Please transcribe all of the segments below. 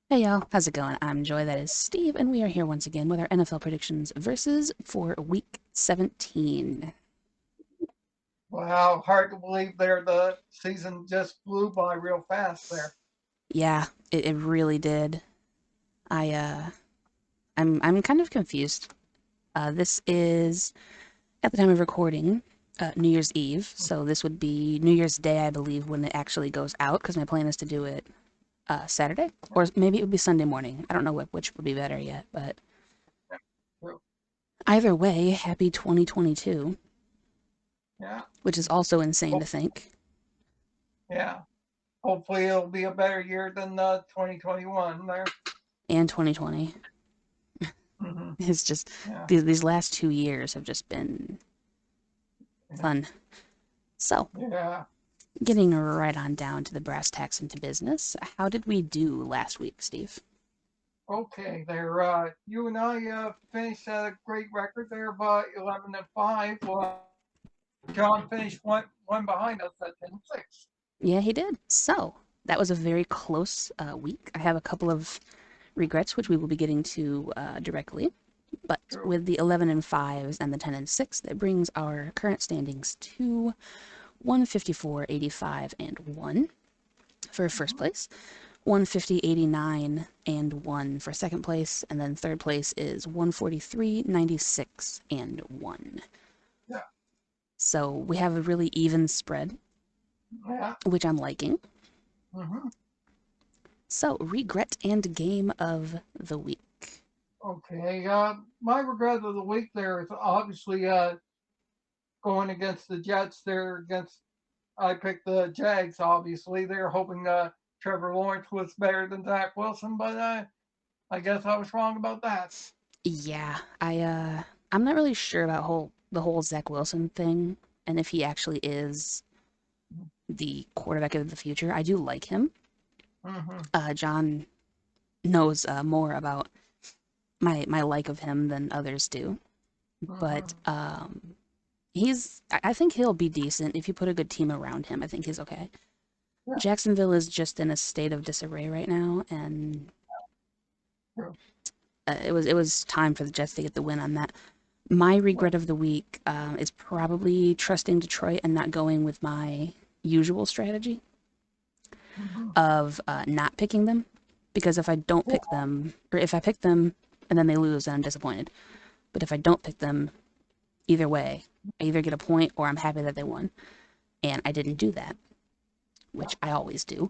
Hey y'all, how's it going? I'm Joy, that is Steve, and we are here once again with our NFL predictions versus for week 17. Wow, hard to believe there. The season just flew by real fast there. Yeah, it really did. I I'm kind of confused. This is at the time of recording, New Year's Eve, so this would be New Year's Day, I believe, when it actually goes out, because my plan is to do it Saturday, or maybe it would be Sunday morning. I don't know which would be better yet, but True. either way, happy 2022, Yeah. which is also insane to Hope, think, yeah. Hopefully it'll be a better year than 2021 there. and 2020. Hmm. It's just Yeah. these last 2 years have just been Yeah. fun. So, Yeah. getting right on down to the brass tacks into business, how did we do last week, Steve? Okay, there. You and I finished at a great record there by 11-5. John finished one behind us at 10-6. Yeah, he did. So, that was a very close week. I have a couple of regrets, which we will be getting to directly. But True. with the 11 and 5s and the 10 and 6, that brings our current standings to 154, 85, and 1 for first Hmm. place. 150, 89, and 1 for second place. And then third place is 143, 96, and 1. Yeah. So we have a really even spread, Yeah. which I'm liking. Hmm. So, regret and game of the week. Okay. My regret of the week there is obviously going against the Jets. They're against. I picked the Jags. Obviously, they're hoping Trevor Lawrence was better than Zach Wilson, but I guess I was wrong about that. Yeah, I'm not really sure about the whole Zach Wilson thing and if he actually is the quarterback of the future. I do like him. Mm-hmm. John knows more about my like of him than others do. Mm-hmm. But I think he'll be decent if you put a good team around him. I think he's okay. Yeah. Jacksonville is just in a state of disarray right now, and True. it was time for the Jets to get the win on that. My Yeah. regret of the week is probably trusting Detroit and not going with my usual strategy Mm-hmm. of not picking them, because if I don't Yeah. pick them, or if I pick them and then they lose, then I'm disappointed. But if I don't pick them, either way, I either get a point or I'm happy that they won. And I didn't do that, which I always do.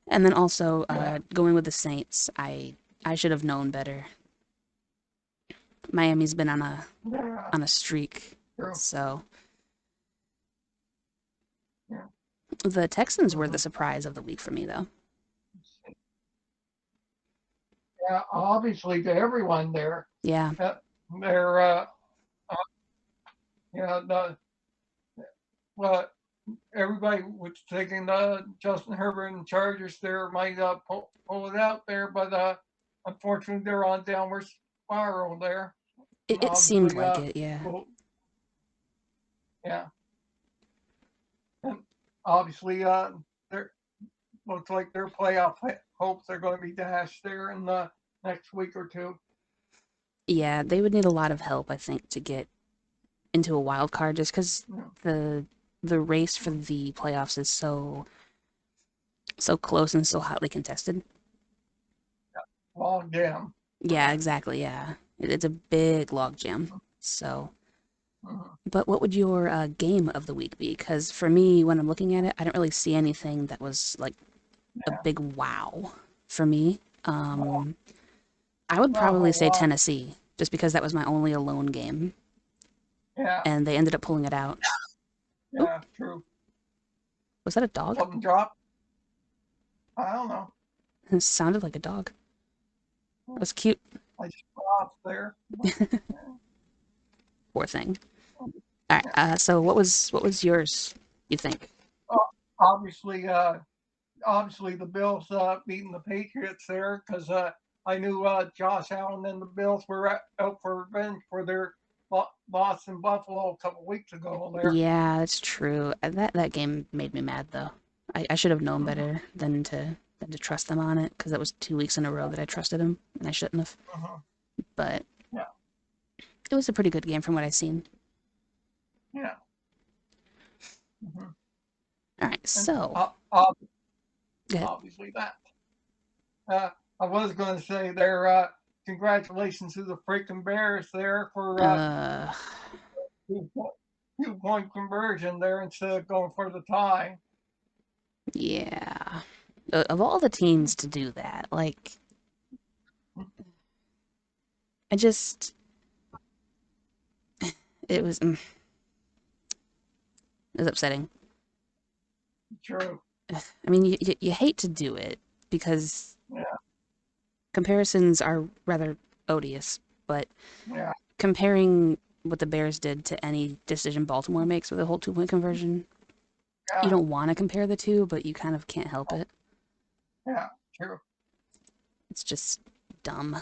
And then also Yeah. going with the Saints, I should have known better. Miami's been Yeah. on a streak, True. so Yeah. the Texans were the Mm-hmm. surprise of the week for me, though. Yeah. Obviously, to everyone there, Yeah, uh, they're uh, you know well, everybody was taking Justin Herbert and Chargers there might pull it out there, but unfortunately they're on downward spiral there. And it seemed obviously, like it. Yeah, well, yeah, and obviously, there looks like their playoff hopes are going to be dashed there in the next week or two. yeah, they would need a lot of help, I think, to get into a wild card, just because Yeah, the the race for the playoffs is so close and so hotly contested. log jam. Yeah, exactly. Yeah, it's a big logjam. So, Mhm. but what would your game of the week be? Because for me, when I'm looking at it, I don't really see anything that was like a Yeah, big wow for me. well, I would not a probably whole say lot. Tennessee, just because that was my only alone game, Yeah, and they ended up pulling it out. Oh, yeah, true. was that a dog? Something dropped. I don't know. It sounded like a dog. It was cute. I just off there. But, Poor thing. All right. yeah. So what was yours? You think? Uh, obviously, obviously the Bills beating the Patriots there because I knew Josh Allen and the Bills were out for revenge for their loss in Buffalo a couple weeks ago there. Yeah, that's true. That game made me mad though. I should have known Mhm. better than to. than to trust them on it because that was 2 weeks in a row that I trusted them and I shouldn't have. uh-huh, But yeah, it was a pretty good game from what I've seen. yeah. Mm-hmm. All right, And so good. obviously that. Uh, I was going to say there. Congratulations to the freaking Bears there for Uh, 2 point conversion there instead of going for the tie. yeah. Of all the teams to do that, like I just it was it was upsetting. True. I mean, you hate to do it because Yeah, comparisons are rather odious, but yeah, comparing what the Bears did to any decision Baltimore makes with a whole 2 point conversion, you yeah, don't want to compare the two, but you kind of can't help it. yeah. True. It's just dumb.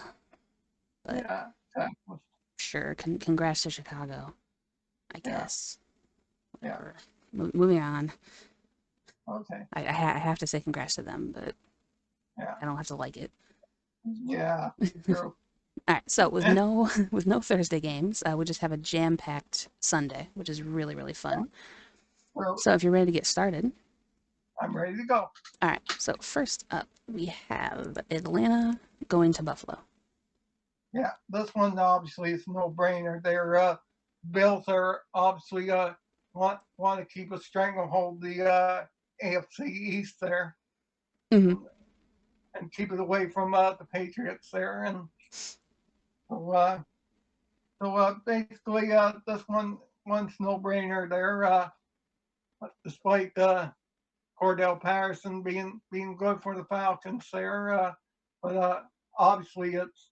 But Yeah, exactly. sure, congrats to Chicago, I Yeah, guess. yeah. Whatever. Moving on. Okay. I have to say congrats to them, but Yeah, I don't have to like it. yeah. True. All right, so with Yeah, no with no Thursday games, we just have a jam-packed Sunday, which is really fun. true. So if you're ready to get started, I'm ready to go. all right. So first up, we have Atlanta going to Buffalo. Yeah, this one obviously is no brainer. Their Bills are obviously want to keep a stranglehold the AFC East there Mm-hmm. and, and keep it away from the Patriots there. And so, basically, this one's no brainer there. Despite Cordell Patterson being good for the Falcons there, but obviously it's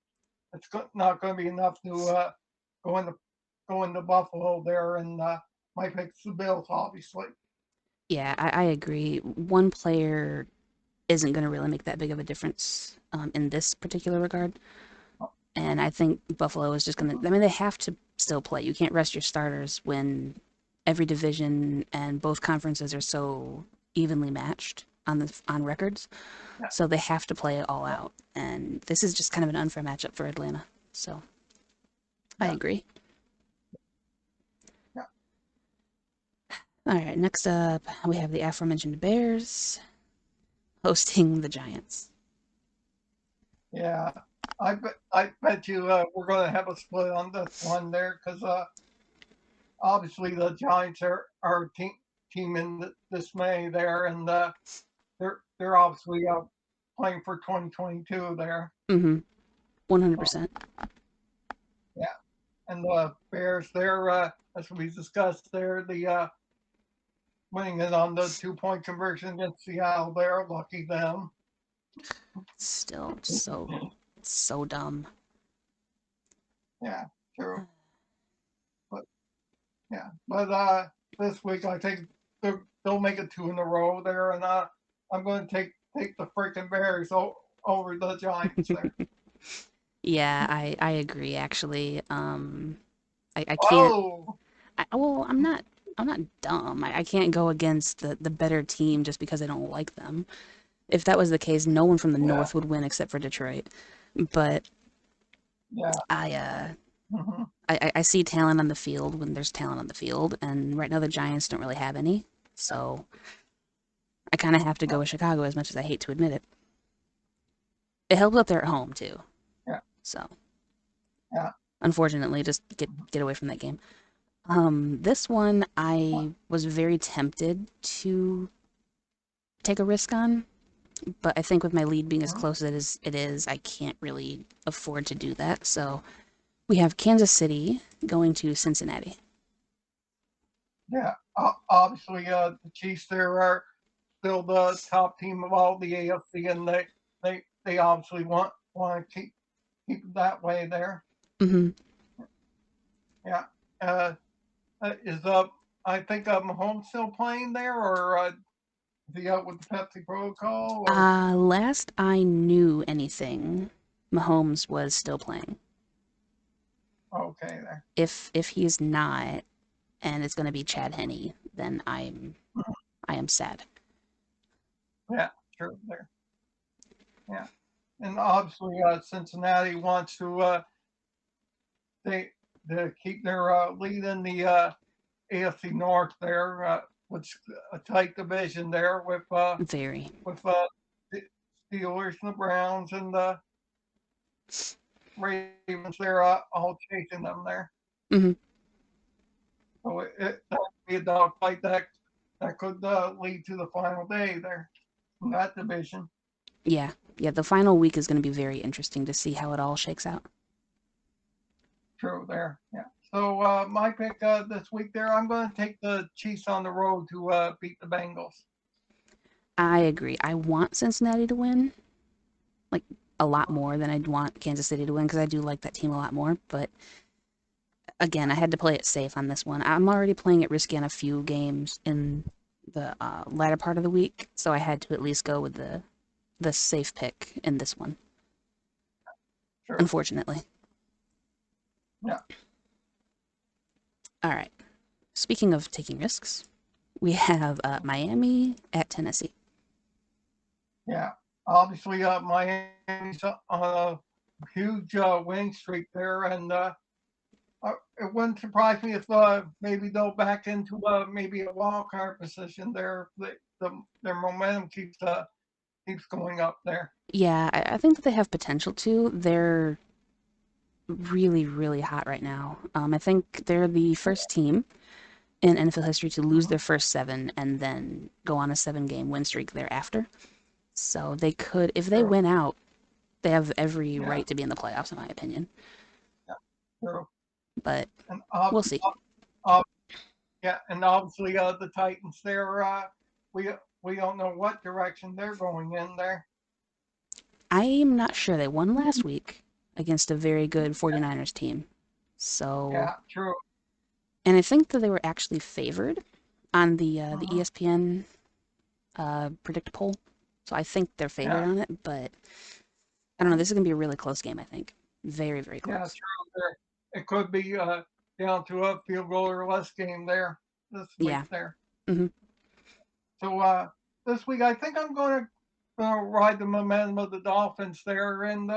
not going to be enough to go into go into Buffalo there, and my pick's the Bills, obviously. Yeah, I agree. One player isn't going to really make that big of a difference in this particular regard. And I think Buffalo is just going to, I mean, they have to still play. You can't rest your starters when every division and both conferences are so evenly matched on records. Yeah, So they have to play it all out. And this is just kind of an unfair matchup for Atlanta. So I yeah, agree. yeah, All right, next up, we have the aforementioned Bears hosting the Giants. yeah. I bet you we're going to have a split on this one there because obviously the Giants are a team in dismay there, and they're obviously playing for 2022 there. Mm-hmm. Uh, 100%. yeah, and the Bears there, as we discussed there, the winning it on the 2 point conversion against Seattle there. Lucky them. Still so dumb. Yeah, true. But yeah, but this week I think they'll make it two in a row there, and I'm going to take the freaking Bears over the Giants there. Yeah, I agree actually. I can't Oh, well, I'm not dumb. I can't go against the better team just because I don't like them. If that was the case, no one from the yeah, North would win except for Detroit. But yeah, I uh hmm I see talent on the field when there's talent on the field, and right now the Giants don't really have any. So I kind of have to go with Chicago as much as I hate to admit it. It helps that they're at home too. yeah, So yeah, unfortunately, just get away from that game. This one I was very tempted to take a risk on, but I think with my lead being as mhm, close as it is, I can't really afford to do that. So we have Kansas City going to Cincinnati. yeah. Obviously, the Chiefs there are still the top team of all the AFC, and they obviously want to keep it that way there. Mm-hmm. Yeah. Uh, is I think Mahomes still playing there, or is he out with the Pepsi protocol? Or Last I knew anything, Mahomes was still playing. okay there. If he's not, and it's going to be Chad Henne, then I am sad. Yeah, true there. Yeah, and obviously Cincinnati wants they to keep their lead in the AFC North there, with a tight division there Very. with the Steelers and the Browns and the Ravens. They're all chasing them there. Hmm. So that could be a dogfight that could lead to the final day there in that division. Yeah. Yeah, the final week is going to be very interesting to see how it all shakes out. True there. Yeah. So my pick this week there, I'm going to take the Chiefs on the road to beat the Bengals. I agree. I want Cincinnati to win, like a lot more than I'd want Kansas City to win because I do like that team a lot more. But again, I had to play it safe on this one. I'm already playing it risky on a few games in the latter part of the week, so I had to at least go with the safe pick in this one. True. Unfortunately. Yeah. All right. Speaking of taking risks, we have Miami at Tennessee. Yeah. Obviously, Miami's on a huge winning streak there, and it wouldn't surprise me if maybe they'll back into maybe a wild card position there. Their momentum keeps going up there. Yeah, I think that they have potential to. They're really, really hot right now. I think they're the first team in NFL history to lose Mm-hmm. their first seven and then go on a 7 game win streak thereafter. So they could, if they True. win out, they have every Yeah. right to be in the playoffs, in my opinion. Yeah. True. But And we'll see. ob- yeah, and obviously the Titans there. We we don't know what direction they're going in there. I'm not sure. They won last week against a very good 49ers team. So, Yeah. True. and I think that they were actually favored on the Mm-hmm. ESPN predict poll. So I think they're favored Yeah. on it, but I don't know. This is gonna be a really close game. I think very, very Yeah. close. True. There. It could be down to a field goal or less game there this week Yeah. there. Hmm. So this week, I think I'm going to ride the momentum of the Dolphins there, and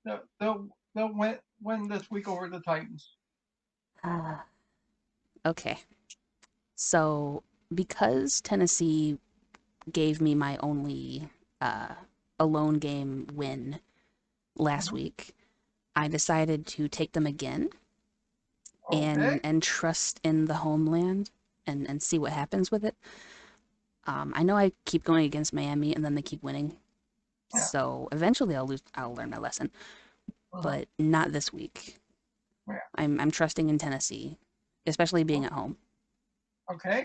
they'll win this week over the Titans. Okay. So because Tennessee gave me my only uh, alone game win last Mhm. week, I decided to take them again Okay. and trust in the homeland and see what happens with it. I know I keep going against Miami and then they keep winning, Yeah. so eventually I'll lose. I'll learn my lesson, Uh-huh. but not this week. Yeah. I'm trusting in Tennessee, especially being Oh, at home. okay.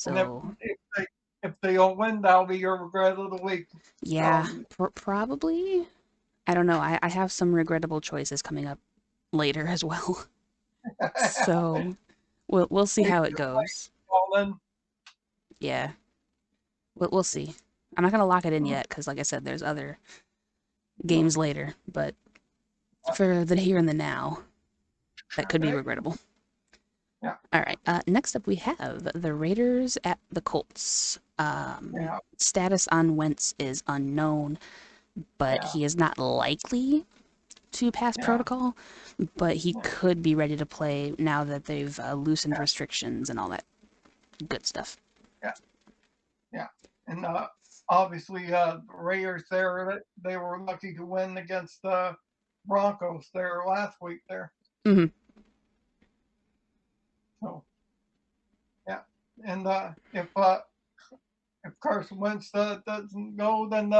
And So if they don't win, that'll be your regret of the week. yeah, Probably. probably. I don't know. I have some regrettable choices coming up later as well. So we'll see Maybe how it you'll play goes. all in. Yeah, we'll see. I'm not gonna lock it in yet because, like I said, there's other games later. But for the here and the now, that could be Okay. regrettable. Yeah. All right. Next up, we have the Raiders at the Colts. Yeah. Status on Wentz is unknown, but Yeah. he is not likely to pass Yeah. protocol. But he Yeah. could be ready to play now that they've loosened Yeah. restrictions and all that good stuff. Yeah. Yeah. And obviously, the Raiders there, they were lucky to win against the Broncos there last week there. Hmm. So yeah, and if Carson Wentz doesn't go, then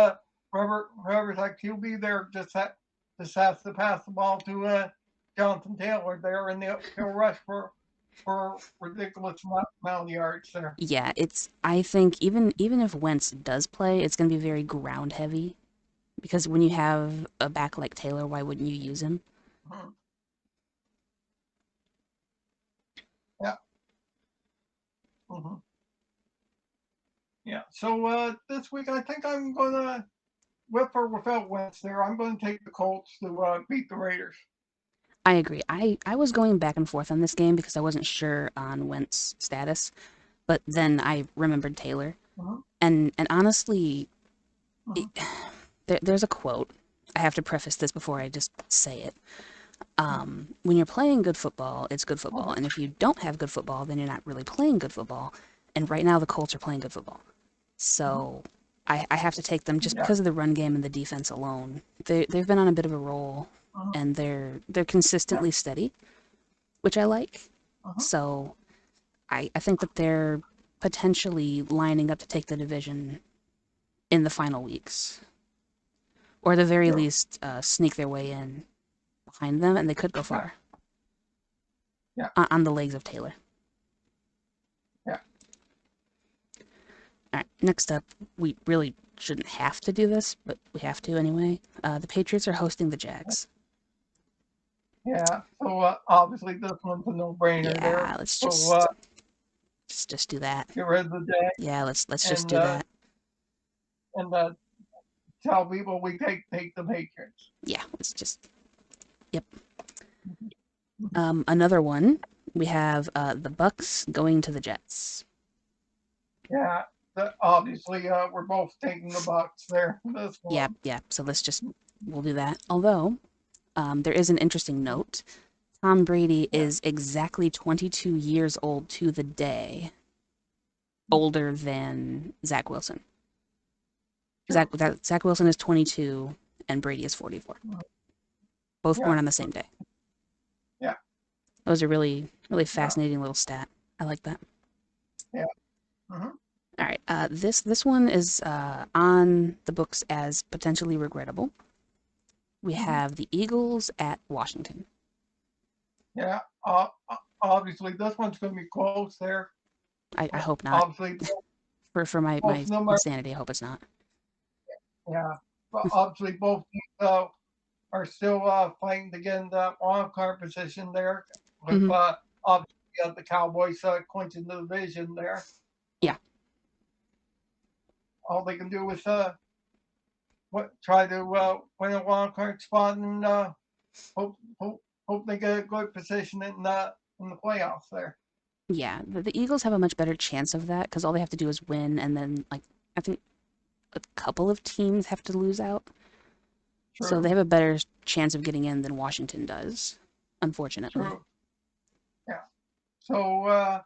whoever's at QB there just has to pass the ball to Jonathan Taylor there, and he'll rush for ridiculous amount of yards there. Yeah, it's. I think even if Wentz does play, it's going to be very ground heavy because when you have a back like Taylor, why wouldn't you use him? Mhm. Yeah. Hmm. Yeah. So this week, I think I'm gonna with or without Wentz there. I'm going to take the Colts to beat the Raiders. I agree. I was going back and forth on this game because I wasn't sure on Wentz status, but then I remembered Taylor, Hmm. and honestly, it, Hmm. there's a quote. I have to preface this before I just say it. When you're playing good football, it's good football. And if you don't have good football, then you're not really playing good football. And right now, the Colts are playing good football. So I have to take them just Yeah. because of the run game and the defense alone. They've been on a bit of a roll, and they're consistently steady, which I like. So I think that they're potentially lining up to take the division in the final weeks, or at the very least sneak their way in behind them, and they could go far Yeah. on the legs of Taylor. Yeah. All right, next up, we really shouldn't have to do this, but we have to anyway. The Patriots are hosting the Jags. Yeah. So obviously this one's a no-brainer there. Yeah, let's So just do that. get rid of the Jags Yeah, let's just and do that. tell people we take the Patriots. Yeah, let's just. Yep. Another one. We have the Bucks going to the Jets. Yeah. Obviously, we're both taking the Bucks there. This one. Yep. So we'll do that. Although, there is an interesting note. Tom Brady is exactly 22 years old to the day, older than Zach Wilson. Zach Wilson is 22 and Brady is 44. Both born on the same day. Yeah. That was a really fascinating little stat. I like that. Yeah. Mm-hmm. All right. This one is on the books as potentially regrettable. We have the Eagles at Washington. Yeah. Obviously, this one's going to be close there. I hope not. Obviously, for my sanity, I hope it's not. Yeah. But obviously, both teams are still fighting to get in that wild card position there. With obviously the Cowboys clinching the division there. Yeah. All they can do is try to win a wild card spot and hope they get a good position in the playoffs there. Yeah, the Eagles have a much better chance of that because all they have to do is win, and then I think a couple of teams have to lose out. True. So they have a better chance of getting in than Washington does, unfortunately. True. Yeah. So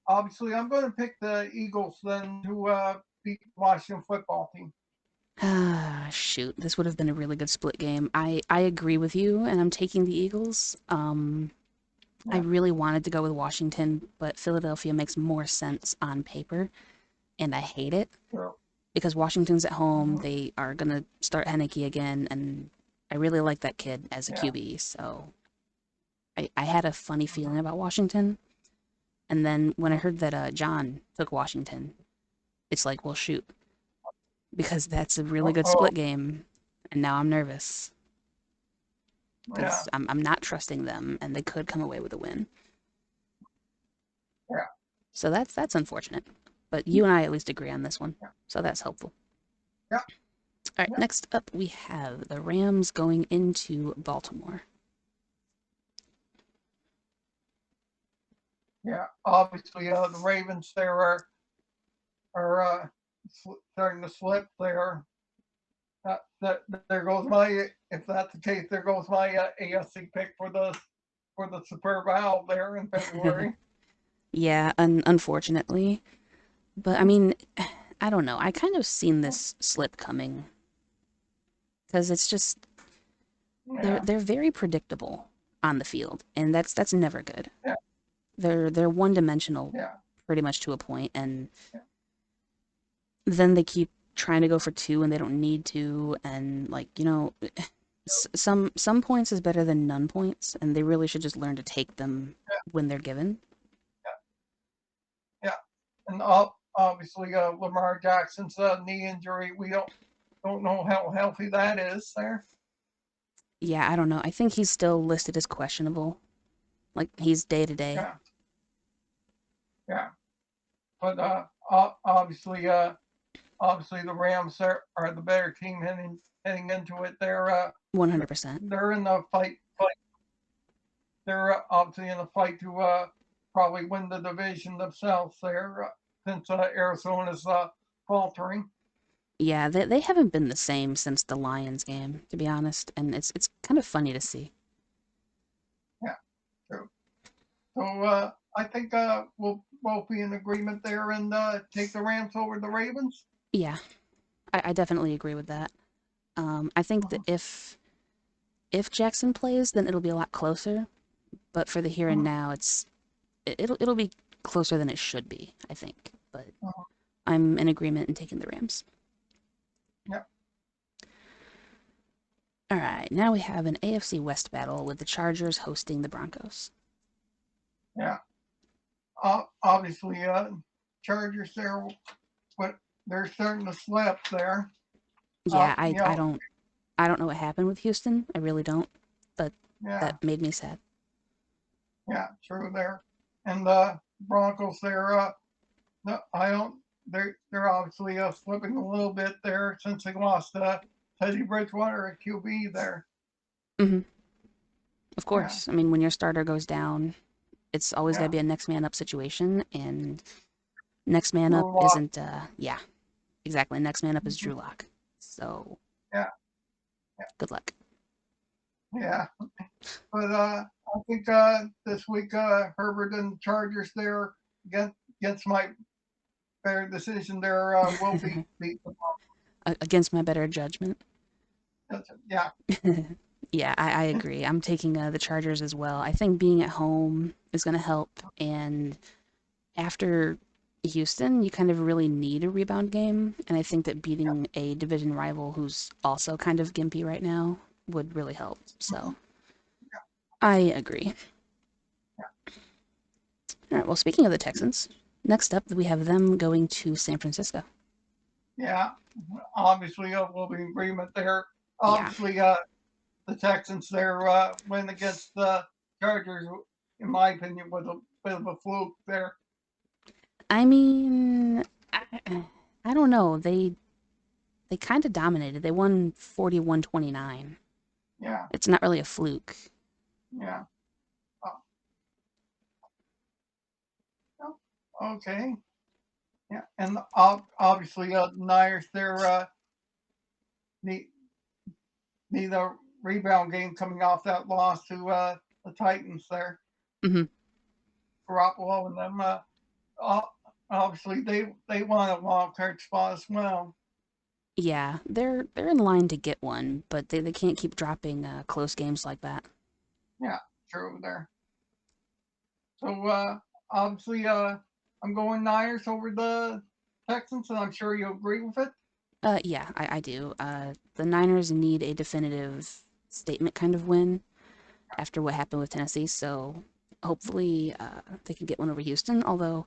obviously, I'm going to pick the Eagles then to beat the Washington football team. Ah, shoot. This would have been a really good split game. I agree with you, and I'm taking the Eagles. I really wanted to go with Washington, but Philadelphia makes more sense on paper, and I hate it. True. Because Washington's at home, they are going to start Heineke again, and I really like that kid as a QB, so I had a funny feeling about Washington. And then when I heard that John took Washington, it's like, well, shoot. Because that's a really good split game, and now I'm nervous. Because I'm not trusting them, and they could come away with a win. Yeah. So that's unfortunate. But you and I at least agree on this one, so that's helpful. Yeah. All right, next up we have the Rams going into Baltimore. Yeah, obviously the Ravens there are starting to slip there. There goes my, if that's the case, there goes my AFC pick for the Super Bowl there in February. Yeah, unfortunately. But I mean, I don't know. I kind of seen this slip coming. Because it's just they're very predictable on the field, and that's never good. Yeah. They're one-dimensional pretty much to a point, and then they keep trying to go for two and they don't need to, and some points is better than none points, and they really should just learn to take them when they're given. Yeah. And obviously Lamar Jackson's knee injury, we don't know how healthy that is there. Yeah, I don't know. I think he's still listed as questionable. Like, he's day to day. Yeah. But obviously the Rams are the better team heading into it. They're 100%. They're in the fight. They're obviously in the fight to probably win the division themselves there since Arizona's faltering. Yeah, they haven't been the same since the Lions game, to be honest, and it's kind of funny to see. Yeah, true. So I think we'll both be in agreement there and take the Rams over the Ravens. Yeah, I definitely agree with that. I think that Mhm, if Jackson plays, then it'll be a lot closer. But for the here and mhm, now, it'll be closer than it should be, I think. But mhm. I'm in agreement in taking the Rams. Yeah, All right, now we have an AFC West battle with the Chargers hosting the Broncos. yeah. Obviously, Chargers there, but they're starting to slip there. Yeah, You know, I don't know what happened with Houston. I really don't. But yeah, that made me sad. yeah, true there. And Broncos there, no, I don't. They're obviously slipping a little bit there since they lost Teddy Bridgewater at QB there. Hmm. Of Yeah, course. I mean, when your starter goes down, it's always got to yeah. be a next man up situation, and next man up Drew Lock. isn't. Yeah, exactly. Next man up is Drew Lock. So Yeah, yeah, good luck. yeah. But I think this week Herbert and the Chargers there against my fair decision there will beat the Against my better judgment. Broncos. Yeah. Yeah, I agree. I'm taking the Chargers as well. I think being at home is going to help. And after Houston, you kind of really need a rebound game. And I think that beating a division rival who's also kind of gimpy right now would really help. So Mhm. I agree. All right, well, speaking of the Texans, next up we have them going to San Francisco. Yeah, obviously we'll be in agreement there. Yeah. Obviously, the Texans there win against the Chargers, in my opinion, was a bit of a fluke there. I mean, I don't know. They kind of dominated. They won 41-29. Yeah, It's not really a fluke. yeah. Uh, oh, okay. Yeah, and obviously the Niners there need need a rebound game coming off that loss to the Titans there. Hmm. Garoppolo and them. Obviously they want a wild card spot as well. Yeah, they're in line to get one, but they can't keep dropping close games like that. Yeah, true there. So obviously I'm going Niners over the Texans, and I'm sure you agree with it. Yeah, I do. The Niners need a definitive statement kind of win after what happened with Tennessee, so hopefully they can get one over Houston. Although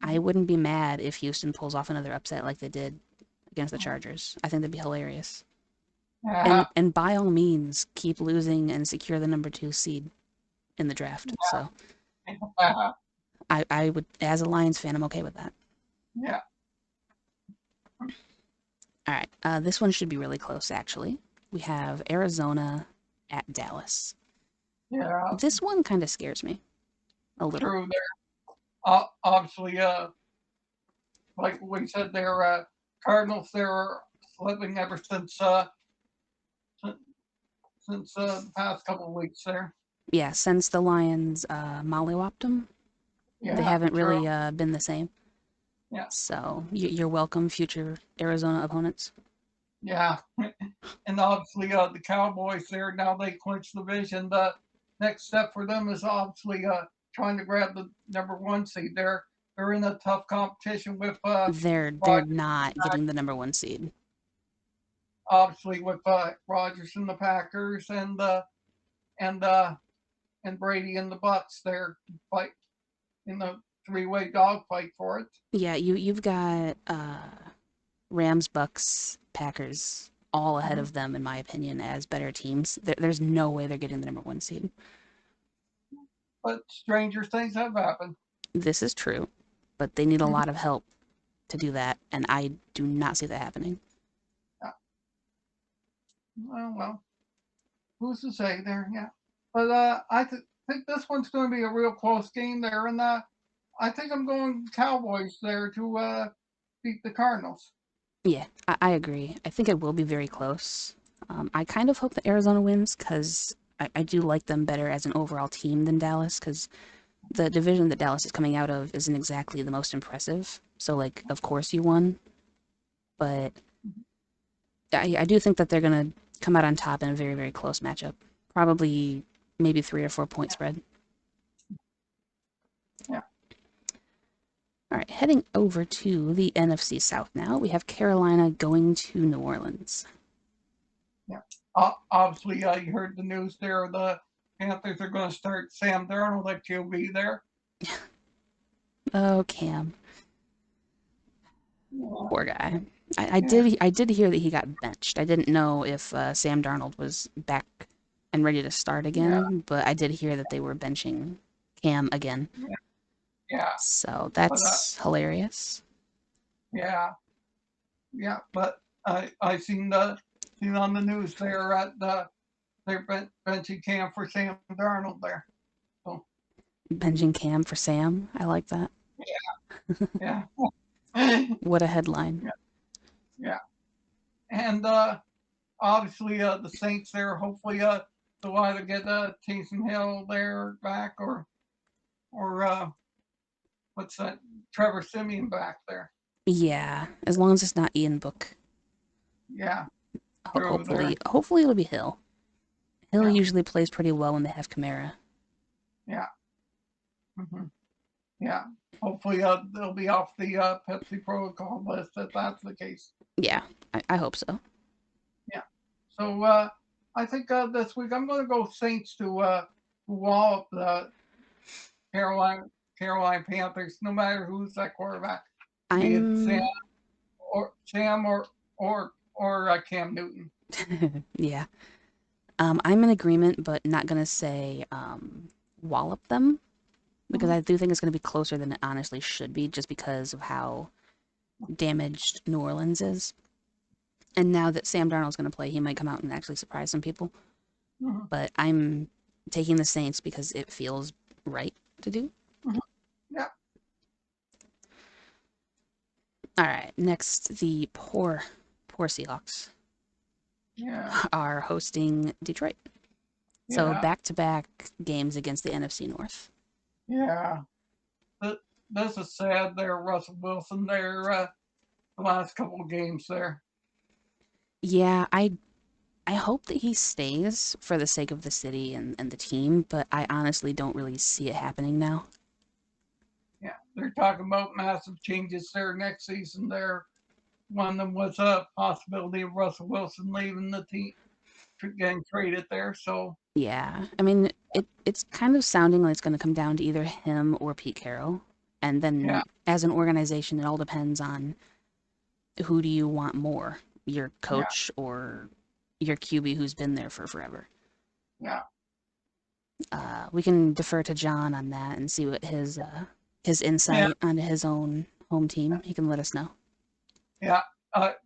I wouldn't be mad if Houston pulls off another upset like they did against the Chargers. I think that'd be hilarious. Yeah, And by all means, keep losing and secure the number two seed in the draft. So I would, as a Lions fan, I'm okay with that. yeah, All right, this one should be really close actually. We have Arizona at Dallas. yeah. This one kind of scares me a little. True there. Obviously, like we said, there Cardinals they're slipping ever since the past couple of weeks there. Yeah, since the Lions mollywopped them, they Yeah, haven't true. really been the same. Yeah, So you're welcome, future Arizona opponents. yeah. And obviously, the Cowboys there now they clinch the division. The next step for them is obviously trying to grab the number one seed. They're in a tough competition with They're Rodgers, not getting the number one seed. obviously with Rodgers and the Packers and uh, and Brady and the Bucks. They're fight in the three-way dogfight for it. Yeah, you've got Rams, Bucks, Packers all ahead Mhm. of them in my opinion as better teams. There's no way they're getting the number one seed. But stranger things have happened. This is true, but they need a lot of help to do that, and I do not see that happening. Yeah. Well, who's to say there? Yeah. But think this one's going to be a real close game there, and I think I'm going Cowboys there to beat the Cardinals. Yeah, I agree. I think it will be very close. I kind of hope that Arizona wins because I do like them better as an overall team than Dallas because the division that Dallas is coming out of isn't exactly the most impressive. So, like, of course you won, but I do think that they're going to come out on top in a very, very close matchup. Probably maybe 3 or 4 point spread. Yeah, All right, heading over to the NFC South now. We have Carolina going to New Orleans. yeah. Obviously, you heard the news there. The Panthers are going to start Sam Darnold at QB there. Oh, Cam. Yeah, Poor guy. yeah, I did hear that he got benched. I didn't know if Sam Darnold was back and ready to start yeah, again, but I did hear that they were benching Cam again. yeah. Yeah. So But that's hilarious. yeah, yeah. But I seen on the news there at they're benching Cam for Sam Darnold there. So Benching Cam for Sam. I like that. yeah, yeah, What a headline. yeah. And obviously the Saints there. Hopefully they'll either get Taysom Hill there back or what's that? Trevor Simeon back there. Yeah, as long as it's not Ian Book. Yeah, true there. Hopefully it'll be Hill. Hill Yeah, usually plays pretty well when they have Kamara. yeah, hmm yeah. Hopefully they'll be off the Pepsi protocol list if that's the case. Yeah, I hope so. Yeah. So I think this week I'm going to go Saints to wallop the Carolina Carolina Panthers, no matter who's that quarterback, be it I'm Sam or Cam Newton. yeah. I'm in agreement, but not gonna say wallop them because Mhm. I do think it's gonna be closer than it honestly should be, just because of how damaged New Orleans is. And now that Sam Darnold's gonna play, he might come out and actually surprise some people. Mhm. But I'm taking the Saints because it feels right to do. Mhm. Yeah, All right, next the poor Seahawks yeah, are hosting Detroit. So yeah, back-to-back games against the NFC North. yeah. Th- This is sad there, Russell Wilson there, the last couple of games there. Yeah, I hope that he stays for the sake of the city and the team, but I honestly don't really see it happening now. Yeah, they're talking about massive changes there next season there. One of them was a possibility of Russell Wilson leaving the team, getting traded there. So, Yeah, I mean, it's kind of sounding like it's going to come down to either him or Pete Carroll. And yeah, then as an organization, it all depends on who do you want more, your yeah, coach or your QB who's been there for forever. yeah, We can defer to John on that and see what his yeah, insight onto his own home team. He can let us know. yeah.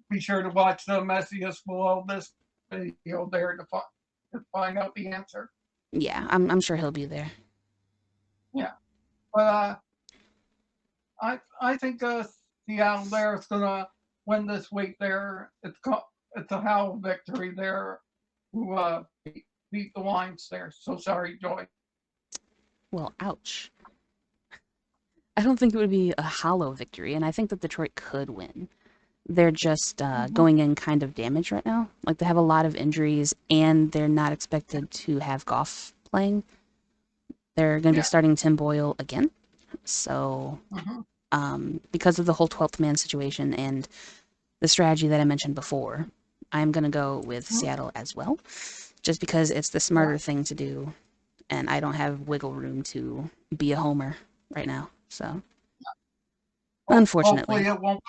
Be sure to watch the messages below this video there to find out the answer. Yeah, I'm sure he'll be there. Yeah, but I think Seattle there is gonna win this week. There, it's a hell victory there. Who beat the Lions there? So sorry, Joy. Well, ouch. I don't think it would be a hollow victory, and I think that Detroit could win. They're just Mm-hmm. going in kind of damaged right now. Like they have a lot of injuries, and they're not expected to have Goff playing. They're going to be Yeah. starting Tim Boyle again. So, Mm-hmm. because of the whole 12th man situation and the strategy that I mentioned before, I'm going to go with Mm-hmm. Seattle as well, just because it's the Yeah. smarter thing to do, and I don't have wiggle room to be a homer right now. So, Hopefully unfortunately. it won't.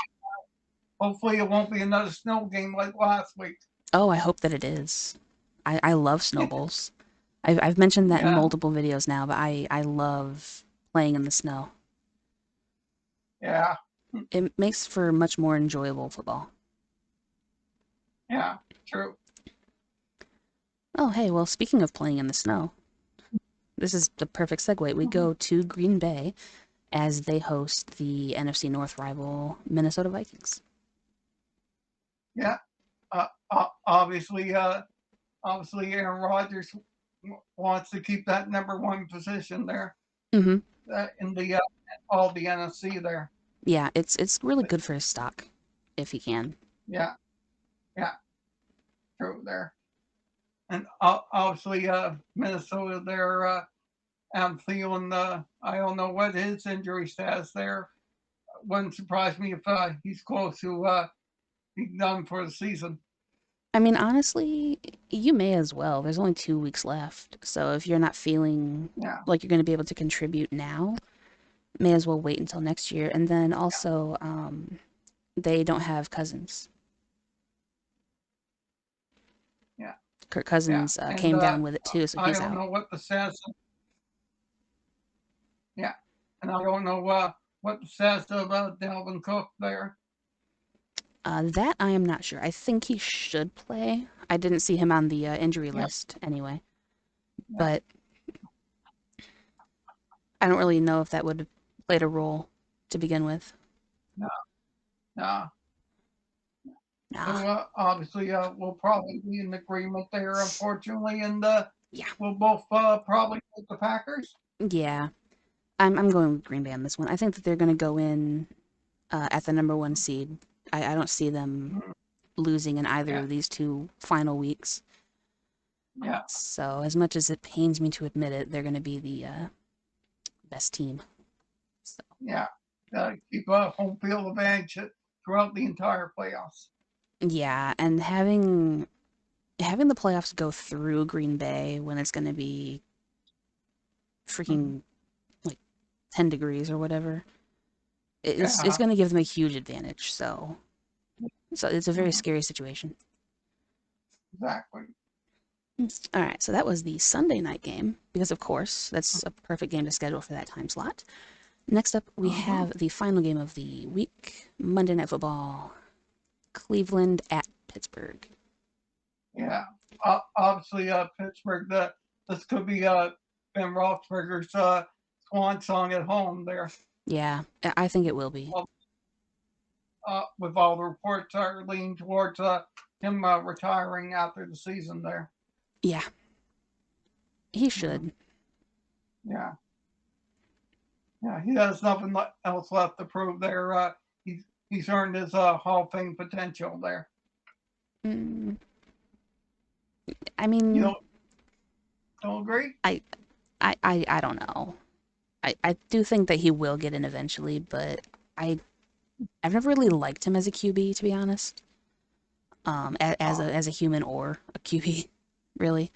Hopefully it won't be another snow game like last week. Oh, I hope that it is. I love snowballs. I've mentioned that in Yeah. multiple videos now, but I love playing in the snow. Yeah. It makes for much more enjoyable football. Yeah. True. Oh, hey, well, speaking of playing in the snow, this is the perfect segue. We Mm-hmm. go to Green Bay as they host the NFC North rival Minnesota Vikings. Yeah. Obviously, Aaron Rodgers wants to keep that number one position there Mm-hmm. in the all the NFC there. Yeah, it's really good for his stock if he can. Yeah, yeah, true there. And obviously, Minnesota there. I'm feeling. I don't know what his injury status there. Wouldn't surprise me if he's close to being done for the season. I mean, honestly, you may as well. There's only 2 weeks left, so if you're not feeling Yeah, like you're going to be able to contribute now, may as well wait until next year. And then also, they don't have Cousins. yeah, Kirk yeah. Cousins And came down with it too, so I he's don't out. know what the status. Yeah, and I don't know what the status of Dalvin Cook there. That I am not sure. I think he should play. I didn't see him on the injury Yeah, list anyway, yeah, but I don't really know if that would have played a role to begin with. no, no. Nah. So obviously, we'll probably be in agreement there, unfortunately, and Yeah. we'll both probably pick the Packers. Yeah. I'm going with Green Bay on this one. I think that they're going to go in at the number one seed. I don't see them Mhm. losing in either Yeah, of these two final weeks. yeah, So, as much as it pains me to admit it, they're going to be the best team. So, yeah. Keep a home field advantage throughout the entire playoffs. yeah, and having the playoffs go through Green Bay when it's going to be Mhm. freaking like 10 degrees or whatever, it's Yeah, going to give them a huge advantage. So it's a very mhm, scary situation. exactly. All right, so that was the Sunday night game because, of course, that's a perfect game to schedule for that time slot. Next up, we Hmm. have the final game of the week, Monday Night Football, Cleveland at Pittsburgh. Yeah, obviously, Pittsburgh. This could be Ben Roethlisberger's swan song at home there. Yeah, I think it will be. Well, with all the reports are leaning towards him retiring after the season there. Yeah, he Mhm. should. Yeah, yeah, he has nothing else left to prove there. He's earned his Hall of Fame potential there. Mm, I You mean, don't agree? I, I don't know. I do think that he will get in eventually, but I, I've never really liked him as a QB, to be honest. As Uh, a human or a QB, really.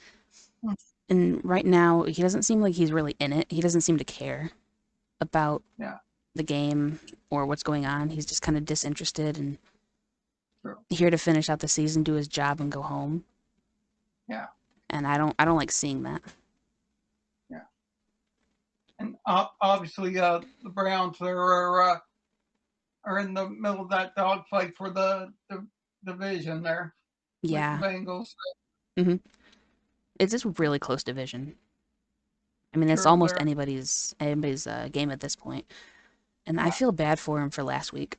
mm, And right now, he doesn't seem like he's really in it. He doesn't seem to care about yeah, the game or what's going on. He's just kind of disinterested and true. here to finish out the season, do his job, and go home. Yeah, And I don't like seeing that. yeah. And obviously, the Browns are in the middle of that dogfight for the division there with the Yeah, Bengals. hmm it's just really close division. I mean, it's True almost there. anybody's game at this point. And I Yeah. feel bad for him for last week.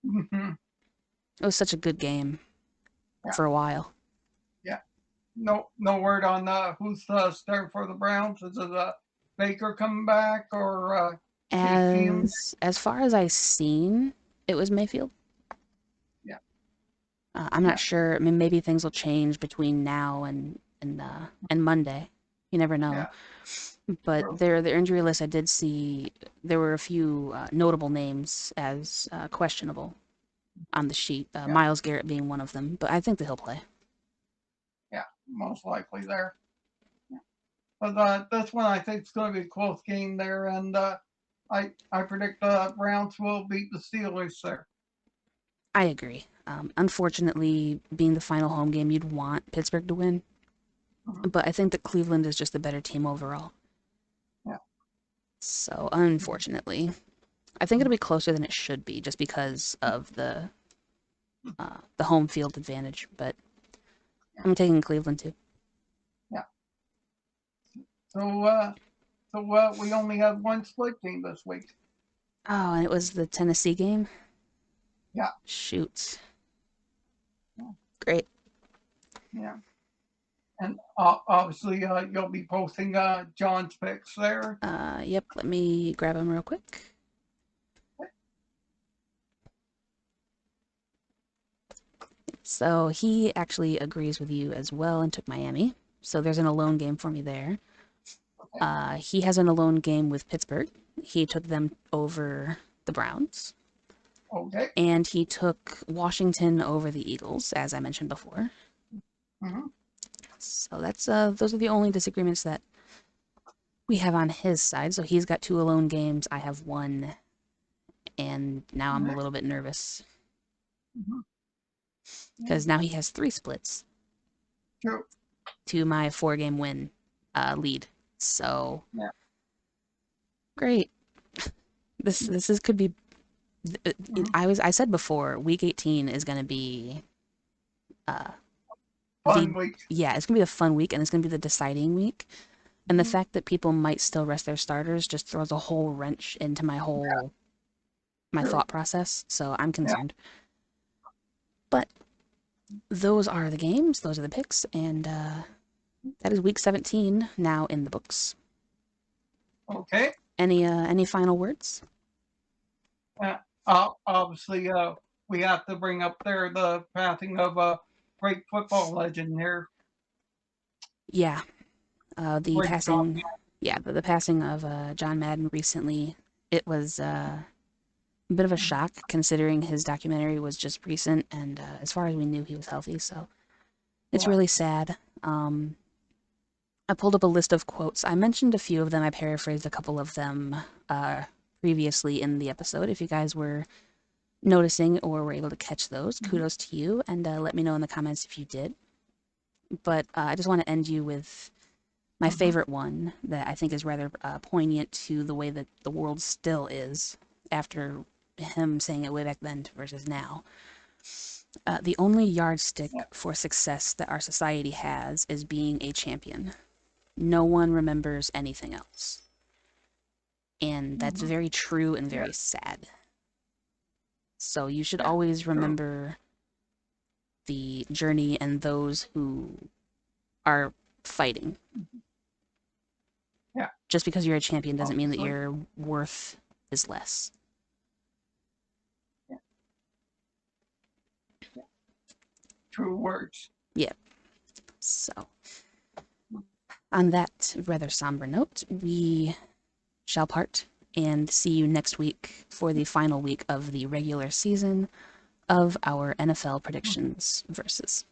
Hmm. It was such a good game Yeah. for a while. Yeah. No word on who's starting for the Browns. Is it Baker coming back or Case Keenum? As far as I've seen, it was Mayfield. Yeah. I'm not Yeah. sure. I mean, maybe things will change between now and Monday. You never know. Yeah. But True. their injury list, I did see there were a few notable names as questionable on the sheet. Yeah. Miles Garrett being one of them, but I think that he'll play. Yeah. Most likely there. Yeah. But this one I think is going to be a close game there, and I predict the Browns will beat the Steelers there. I agree. Unfortunately, being the final home game, you'd want Pittsburgh to win, Mhm. but I think that Cleveland is just the better team overall. Yeah. So unfortunately, I think it'll be closer than it should be, just because of the home field advantage. But I'm taking Cleveland too. Yeah. So we only have one split team this week. Oh, and it was the Tennessee game. Yeah. Shoot. Great. Yeah. And obviously, you'll be posting John's picks there. Yep, let me grab him real quick. So he actually agrees with you as well and took Miami. So there's an alone game for me there. He has an alone game with Pittsburgh. He took them over the Browns. Okay. And he took Washington over the Eagles, as I mentioned before. Mm-hmm. So that's those are the only disagreements that we have on his side. So he's got 2 alone games. I have 1, and now I'm a little bit nervous Mm-hmm. because now he has 3 splits True. to my 4-game win lead. So Yeah. great. This is could be. Mm-hmm. I said before, week 18 is going to be uh Fun the week. yeah, it's going to be the fun week, and it's going to be the deciding week. And the Mm-hmm. fact that people might still rest their starters just throws a whole wrench into my True. thought process. So I'm Yeah. concerned. But those are the games, those are the picks, and that is week 17 now in the books. Okay. Any final words? Obviously, we have to bring up there the passing of a great football legend here, Yeah, the great John. passing, yeah, the passing of John Madden recently. It was a bit of a shock considering his documentary was just recent, and as far as we knew, he was healthy. So it's Yeah. really sad. I pulled up a list of quotes. I mentioned a few of them. I paraphrased a couple of them previously in the episode. If you guys were noticing or were able to catch those, Mm-hmm. kudos to you, and let me know in the comments if you did. But I just want to end you with my Mm-hmm. favorite one that I think is rather poignant to the way that the world still is after him saying it way back then versus now. The only yardstick Yeah. for success that our society has is being a champion. No one remembers anything else. And that's Mm-hmm. very true and Yeah. very sad. So you should Yeah. always True. remember the journey and those who are fighting. Yeah. Just because you're a champion doesn't mean that Obviously. your worth is less. Yeah. Yeah. True words. Yeah. So, on that rather somber note, we shall part and see you next week for the final week of the regular season of our NFL predictions versus.